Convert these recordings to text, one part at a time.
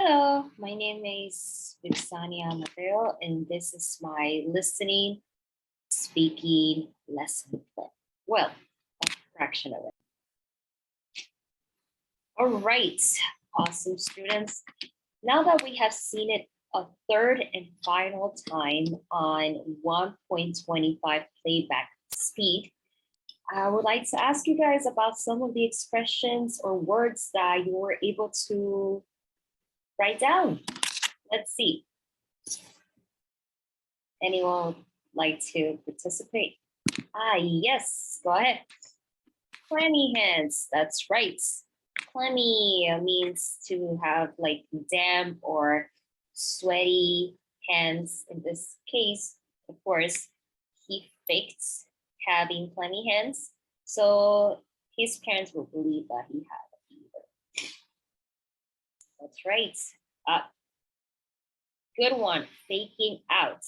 Hello, my name is Vixania Mateo, and this is my listening, speaking lesson plan. Well, a fraction of it. All right, awesome students. Now that we have seen it a third and final time on 1.25 playback speed, I would like to ask you guys about some of the expressions or words that you were able to write down. Let's see. Anyone would like to participate? Yes, go ahead. Clammy hands, that's right. Clammy means to have like damp or sweaty hands. In this case, of course, he faked having clammy hands. So his parents will believe that he had a fever. That's right. Good one, faking out.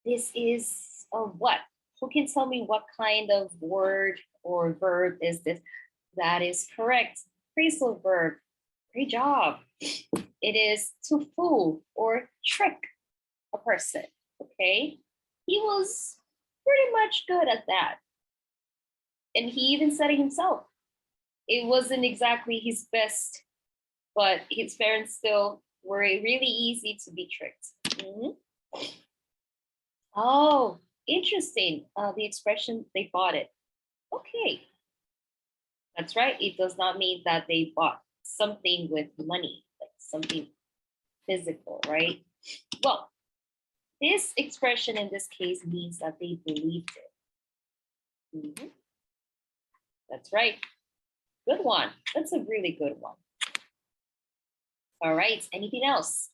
This is a what? Who can tell me what kind of word or verb is this? That is correct. Phrasal verb. Great job. It is to fool or trick a person. Okay. He was pretty much good at that. And he even said it himself. It wasn't exactly his best, but his parents still were really easy to be tricked. Oh, interesting. The expression, they bought it. Okay. That's right. It does not mean that they bought something with money, like something physical, right? Well, this expression in this case means that they believed it. That's right. Good one. That's a really good one. All right. Anything else?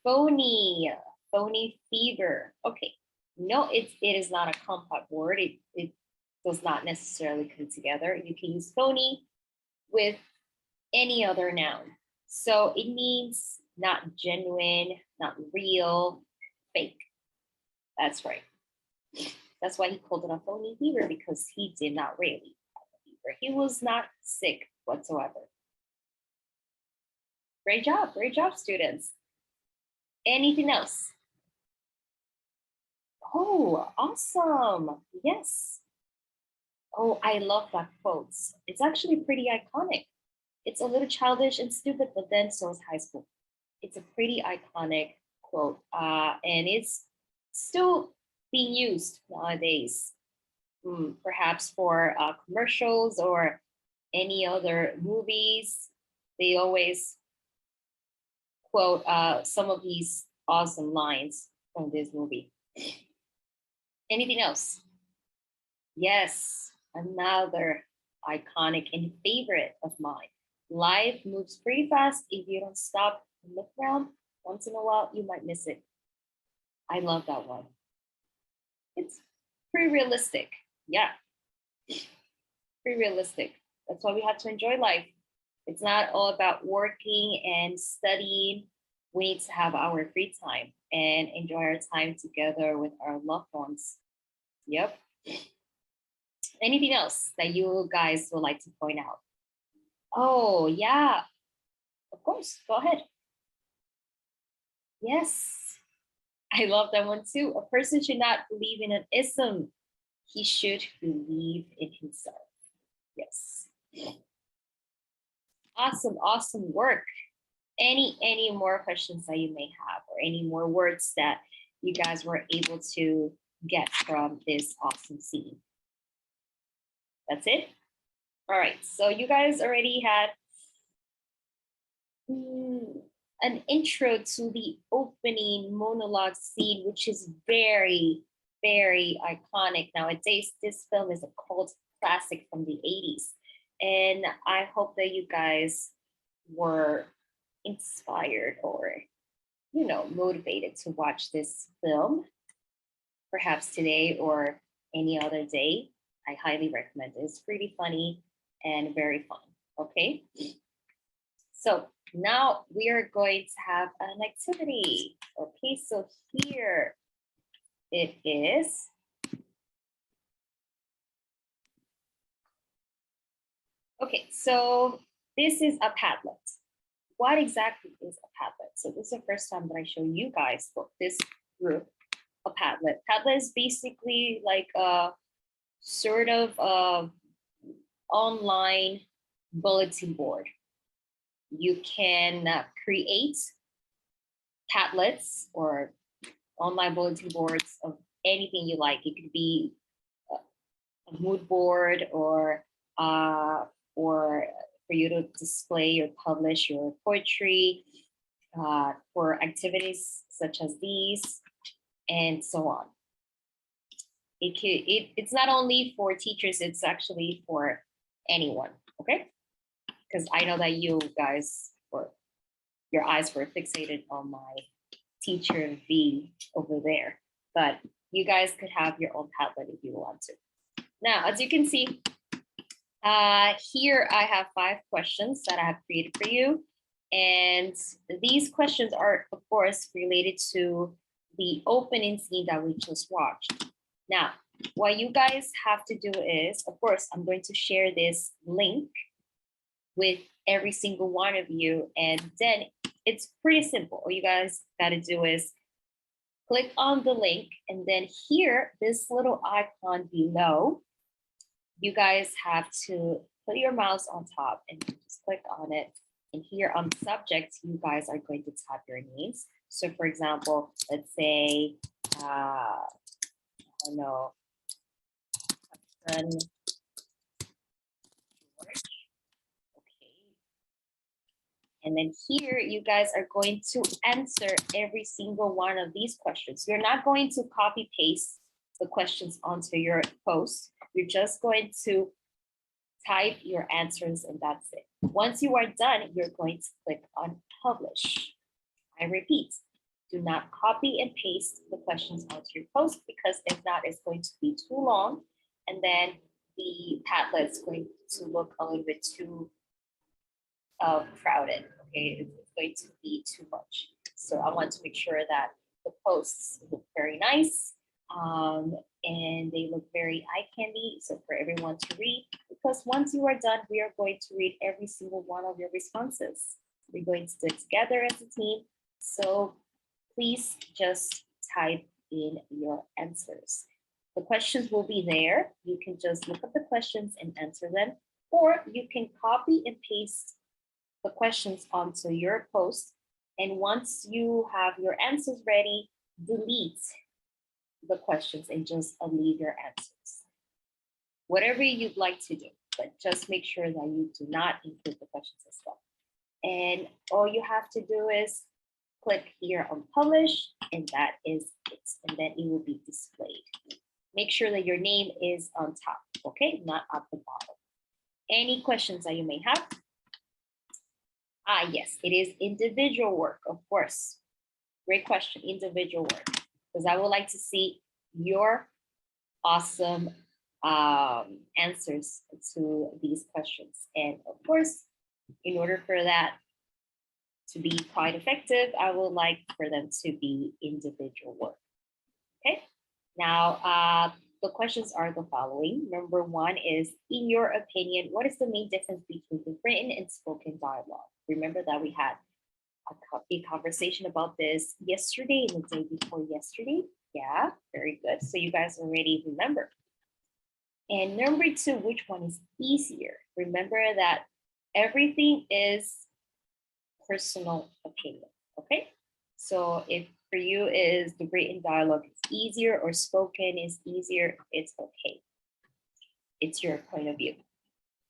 Phony. Phony fever. Okay. No, it is not a compact word. It does not necessarily come together. You can use phony with any other noun. So it means not genuine, not real, fake. That's right. That's why he called it a phony fever, because he did not really have a fever. He was not sick whatsoever. Great job, students. Anything else? Oh, awesome. Yes. Oh, I love that quote. It's actually pretty iconic. It's a little childish and stupid, but then so is high school. It's a pretty iconic quote, and it's still being used nowadays, perhaps for commercials or any other movies. They always quote some of these awesome lines from this movie. Anything else? Yes, another iconic and favorite of mine. Life moves pretty fast. If you don't stop and look around once in a while, you might miss it. I love that one. It's pretty realistic. Yeah, pretty realistic. That's why we have to enjoy life. It's not all about working and studying. We need to have our free time and enjoy our time together with our loved ones. Yep. Anything else that you guys would like to point out? Oh, yeah, of course. Go ahead. Yes, I love that one too. A person should not believe in an ism. He should believe in himself. Yes. Awesome, awesome work. Any more questions that you may have, or any more words that you guys were able to get from this awesome scene? That's it? All right, so you guys already had an intro to the opening monologue scene, which is very, very iconic nowadays. This film is a cult classic from the 80s. And I hope that you guys were inspired or, motivated to watch this film, perhaps today or any other day. I highly recommend it. It's pretty funny and very fun. Okay. So now we are going to have an activity. Okay, so here it is. Okay, so this is a Padlet. what exactly is a Padlet? So this is the first time that I show you guys this group a Padlet. Padlet is basically like a sort of online bulletin board. You can create Padlets or online bulletin boards of anything you like. It could be a mood board or for you to display or publish your poetry, for activities such as these, and so on. It's not only for teachers, it's actually for anyone, okay? Because I know that you guys, or your eyes were fixated on my teacher V over there, but you guys could have your own Padlet if you want to. Now, as you can see, here I have 5 questions that I have created for you. And these questions are, of course, related to the opening scene that we just watched. Now, what you guys have to do is, of course, I'm going to share this link with every single one of you. And then it's pretty simple. All you guys got to do is click on the link. And then here, this little icon below, you guys have to put your mouse on top and just click on it. And here on subject, you guys are going to type your names. So for example, let's say, I don't know, okay. And then here, you guys are going to answer every single one of these questions. You're not going to copy paste the questions onto your post. You're just going to type your answers and that's it. Once you are done, you're going to click on publish. I repeat, do not copy and paste the questions onto your post, because if not, it's going to be too long. And then the Padlet is going to look a little bit too crowded. Okay, it's going to be too much. So I want to make sure that the posts look very nice, and they look very eye candy, so for everyone to read. Because once you are done, we are going to read every single one of your responses. We're going to do it together as a team. So please just type in your answers. The questions will be there. You can just look at the questions and answer them, or you can copy and paste the questions onto your post. And once you have your answers ready, delete the questions and just leave your answers. Whatever you'd like to do, but just make sure that you do not include the questions as well. And all you have to do is click here on publish, and that is it. And then it will be displayed. Make sure that your name is on top, okay? Not at the bottom. Any questions that you may have? Yes, it is individual work, of course. Great question, individual work. Because I would like to see your awesome answers to these questions. And of course, in order for that to be quite effective, I would like for them to be individual work. Okay, now the questions are the following. Number 1 is, in your opinion, what is the main difference between the written and spoken dialogue? Remember that we had a conversation about this yesterday and the day before yesterday. Yeah, very good. So you guys already remember. And number 2, which one is easier? Remember that everything is personal opinion, okay? So if for you is the written dialogue is easier or spoken is easier, it's okay. It's your point of view.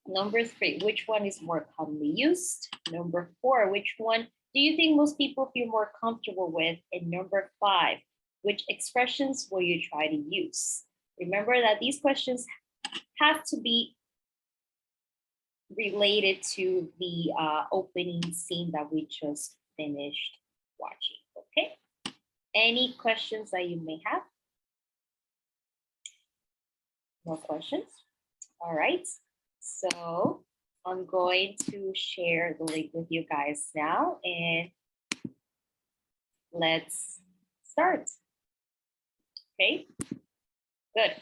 Number 3, which one is more commonly used? Number 4, which one do you think most people feel more comfortable with? And number 5, which expressions will you try to use? Remember that these questions have to be related to the opening scene that we just finished watching, okay? Any questions that you may have? No questions? All right, so I'm going to share the link with you guys now, and let's start. Okay, good.